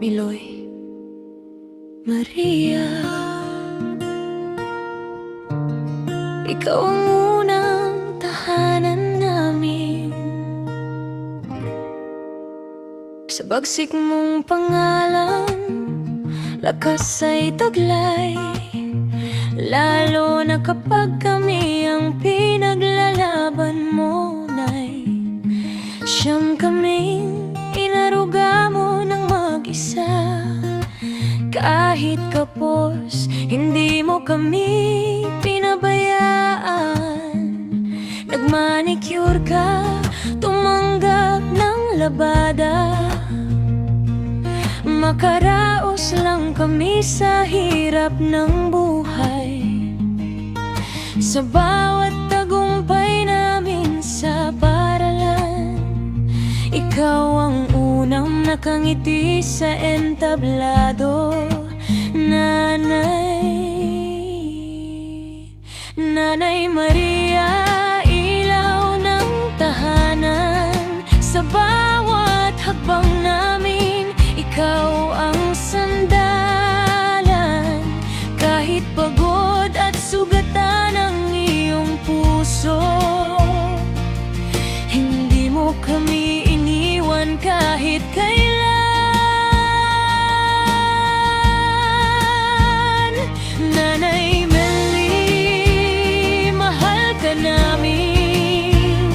Miloy Maria. Ikaw ang unang tahanan namin. Sa bagsik mong pangalan, lakas ay taglay, lalo na kapag kami ang pinaglalaban mo, Nay. Siyang kaming inaruga mo ng mag-isa. Kahit kapos, hindi mo kami pinabayaan. Nagmanicure ka, tumanggap ng labada. Makaraos lang kami sa hirap ng buhay. Sa bawat tagumpay namin sa paaralan, ikaw ang unang nakangiti sa entablado. Nanay Maria, ilaw ng tahanan. Sa bawat hakbang namin, ikaw ang sandalan. Kahit pagod at sugatan ang iyong puso, hindi mo kami iniwan kahit kailan. Nanay Meli, mahal ka namin.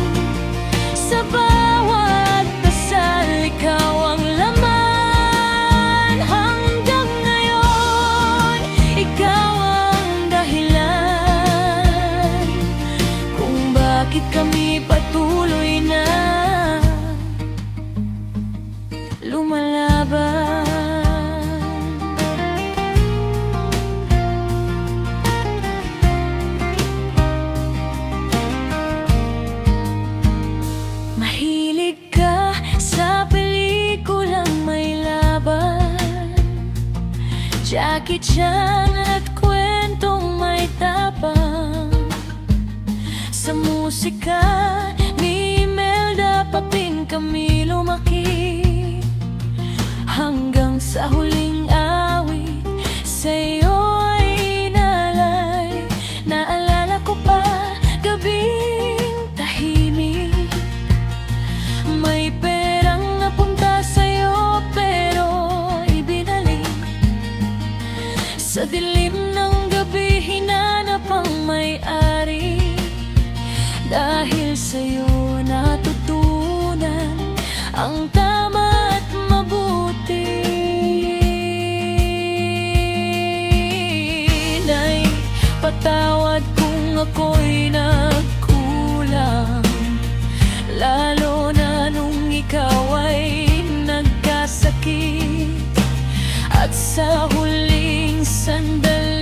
Sa bawat dasal, ikaw ang laman. Hanggang ngayon, ikaw ang dahilan kung bakit kami patuloy na lumalaban. Mahilig ka sa pelikulang may laban, Jackie Chan at kwentong may tapang. Sa musika ni Imelda Paping kami lumaki. Hanggang sa huling awit, sa'yo ay inalay. Naalala ko pa, gabing tahimik. May perang napunta sa'yo, pero ibinalik. Sa dilim ng gabi, hinanap ang may-ari. Dahil sa'yo natutunan ang tama at mabuti. Nay, patawad kung ako'y nagkulang, lalo na nung ikaw ay nagkasakit. At sa huling sandali,